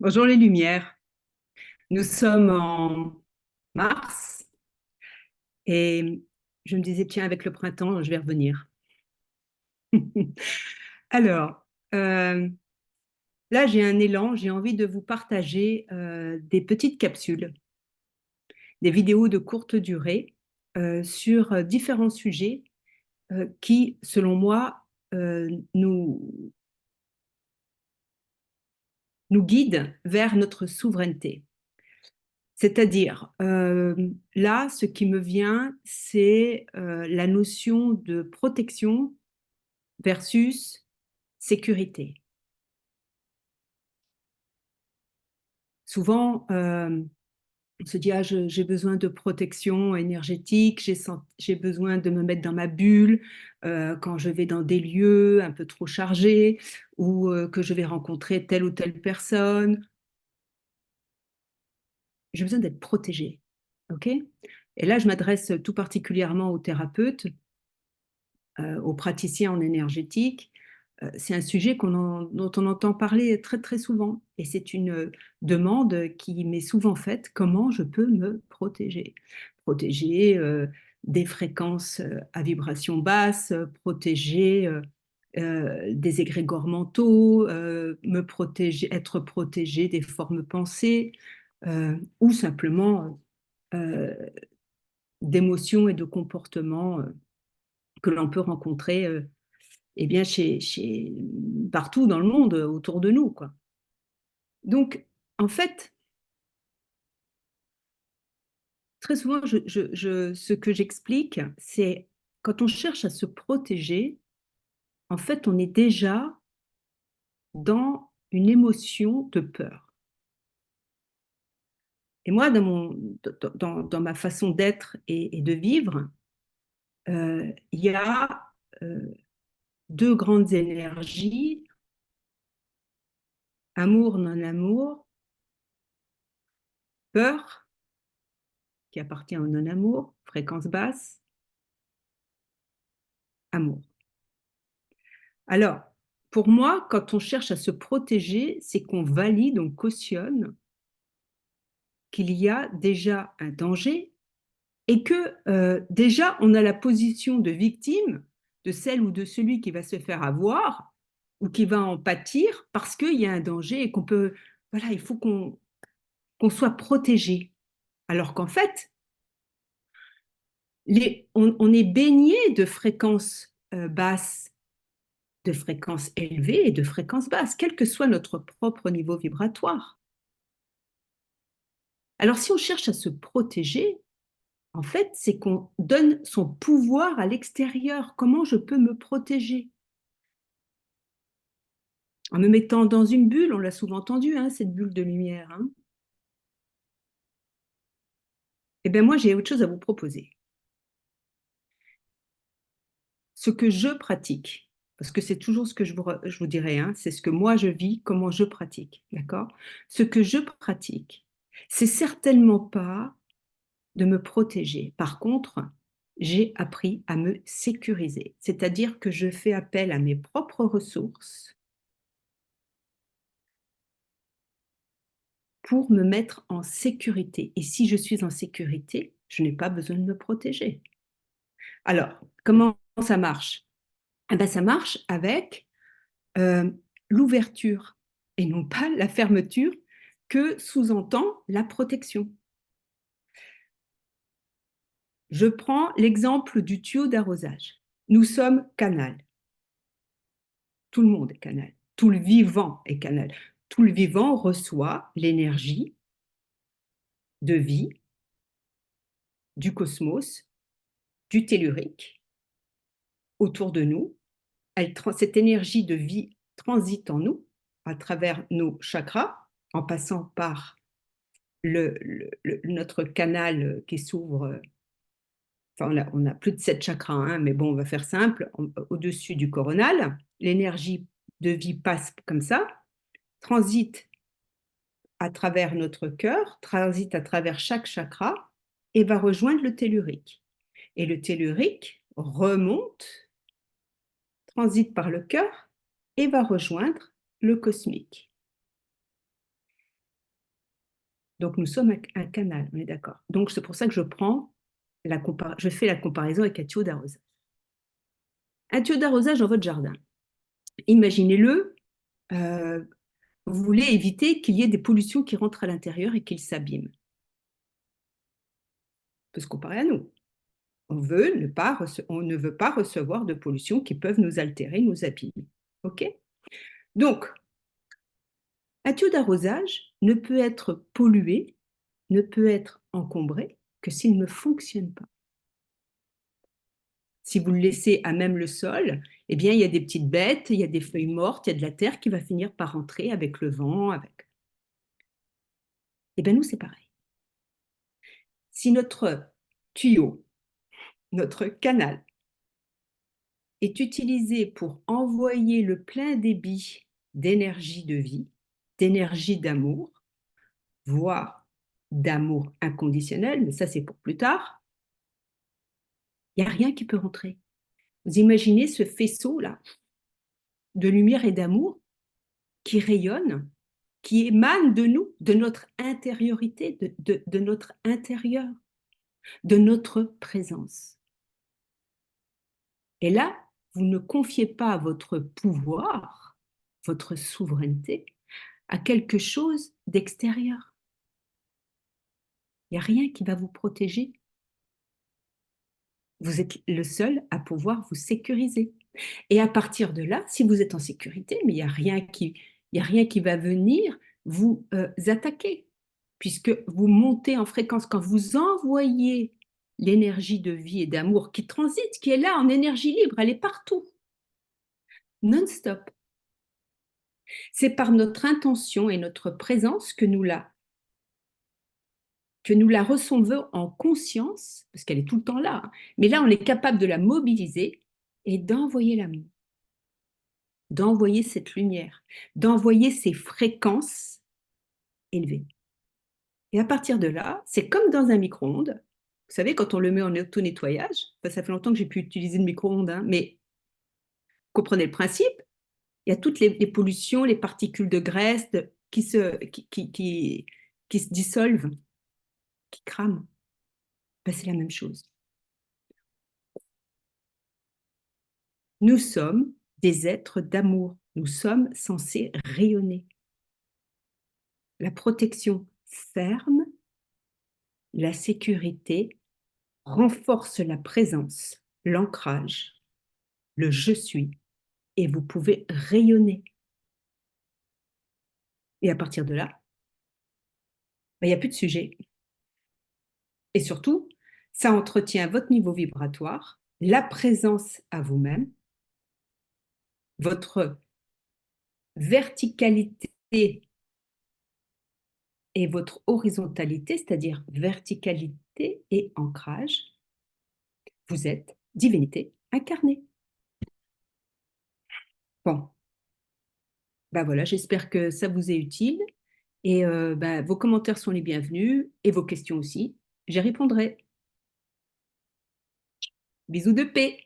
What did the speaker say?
Bonjour les Lumières. Nous sommes en mars et je me disais, tiens, avec le printemps, je vais revenir. Alors, là, j'ai un élan, j'ai envie de vous partager des petites capsules, des vidéos de courte durée sur différents sujets qui, selon moi, nous guident vers notre souveraineté. C'est-à-dire, là, ce qui me vient, c'est la notion de protection versus sécurité. Souvent, on se dit, ah, j'ai besoin de protection énergétique, j'ai besoin de me mettre dans ma bulle quand je vais dans des lieux un peu trop chargés ou que je vais rencontrer telle ou telle personne. J'ai besoin d'être protégée. OK? Et là, je m'adresse tout particulièrement aux thérapeutes, aux praticiens en énergétique. C'est un sujet dont on entend parler très très souvent et c'est une demande qui m'est souvent faite, comment je peux me protéger? Protéger des fréquences à vibration basse, protéger des égrégores mentaux, me protéger, être protégé des formes pensées ou simplement euh, d'émotions et de comportements que l'on peut rencontrer eh bien partout dans le monde autour de nous, quoi. Donc, en fait, très souvent, ce que j'explique, c'est quand on cherche à se protéger, en fait, on est déjà dans une émotion de peur. Et moi, dans ma façon d'être et de vivre, il y a euh, deux grandes énergies, amour, non-amour, peur, qui appartient au non-amour, fréquence basse, amour. Alors, pour moi, quand on cherche à se protéger, c'est qu'on valide, on cautionne qu'il y a déjà un danger et que déjà on a la position de victime de celle ou de celui qui va se faire avoir ou qui va en pâtir parce qu'il y a un danger et qu'on peut, voilà, il faut qu'on soit protégé. Alors qu'en fait, on est baigné de fréquences basses, de fréquences élevées et de fréquences basses, quel que soit notre propre niveau vibratoire. Alors si on cherche à se protéger, en fait, c'est qu'on donne son pouvoir à l'extérieur. Comment je peux me protéger? En me mettant dans une bulle, on l'a souvent entendu, hein, cette bulle de lumière. Hein. Eh bien moi, j'ai autre chose à vous proposer. Ce que je pratique, parce que c'est toujours ce que je vous dirai, hein, c'est ce que moi je vis, comment je pratique, d'accord? Ce que je pratique, c'est certainement pas de me protéger. Par contre, j'ai appris à me sécuriser, c'est-à-dire que je fais appel à mes propres ressources pour me mettre en sécurité. Et si je suis en sécurité, je n'ai pas besoin de me protéger. Alors, comment ça marche? Eh ben, ça marche avec euh, l'ouverture et non pas la fermeture que sous-entend la protection. Je prends l'exemple du tuyau d'arrosage. Nous sommes canal. Tout le monde est canal. Tout le vivant est canal. Tout le vivant reçoit l'énergie de vie du cosmos, du tellurique autour de nous. Cette énergie de vie transite en nous à travers nos chakras, en passant par notre canal qui s'ouvre. Enfin, on a plus de 7 chakras, hein, mais bon, on va faire simple, au-dessus du coronal. L'énergie de vie passe comme ça, transite à travers notre cœur, transite à travers chaque chakra et va rejoindre le tellurique. Et le tellurique remonte, transite par le cœur et va rejoindre le cosmique. Donc, nous sommes un canal, on est d'accord. Donc, c'est pour ça que je fais la comparaison avec un tuyau d'arrosage. Un tuyau d'arrosage dans votre jardin. Imaginez-le, euh, vous voulez éviter qu'il y ait des pollutions qui rentrent à l'intérieur et qu'ils s'abîment. On peut se comparer à nous. On ne veut pas recevoir de pollutions qui peuvent nous altérer, nous abîmer. OK? Donc, un tuyau d'arrosage ne peut être pollué, ne peut être encombré que s'il ne fonctionne pas. Si vous le laissez à même le sol, eh bien, il y a des petites bêtes, il y a des feuilles mortes, il y a de la terre qui va finir par rentrer avec le vent, avec. Eh bien, nous, c'est pareil. Si notre tuyau, notre canal, est utilisé pour envoyer le plein débit d'énergie de vie, d'énergie d'amour, voire d'amour inconditionnel, mais ça, c'est pour plus tard, il n'y a rien qui peut rentrer. Vous imaginez ce faisceau-là de lumière et d'amour qui rayonne, qui émane de nous, de notre intériorité, de notre intérieur, de notre présence. Et là, vous ne confiez pas votre pouvoir, votre souveraineté, à quelque chose d'extérieur. Il n'y a rien qui va vous protéger. Vous êtes le seul à pouvoir vous sécuriser. Et à partir de là, si vous êtes en sécurité, mais il n'y a rien qui va venir vous attaquer, puisque vous montez en fréquence. Quand vous envoyez l'énergie de vie et d'amour qui transite, qui est là en énergie libre, elle est partout, non-stop. C'est par notre intention et notre présence que nous la recevons en conscience, parce qu'elle est tout le temps là, hein. Mais là, on est capable de la mobiliser et d'envoyer l'amour, d'envoyer cette lumière, d'envoyer ces fréquences élevées. Et à partir de là, c'est comme dans un micro-ondes. Vous savez, quand on le met en auto-nettoyage, ça fait longtemps que j'ai pu utiliser le micro-ondes, hein, mais comprenez le principe, il y a toutes les pollutions, les particules de graisse qui se dissolvent, qui crament. Ben, c'est la même chose. Nous sommes des êtres d'amour. Nous sommes censés rayonner. La protection ferme, la sécurité renforce la présence, l'ancrage, le je suis, et vous pouvez rayonner. Et à partir de là, il n'y a plus de sujet. Et surtout, ça entretient votre niveau vibratoire, la présence à vous-même, votre verticalité et votre horizontalité, c'est-à-dire verticalité et ancrage. Vous êtes divinité incarnée. Bon, ben voilà, j'espère que ça vous est utile et ben, vos commentaires sont les bienvenus et vos questions aussi. J'y répondrai. Bisous de paix.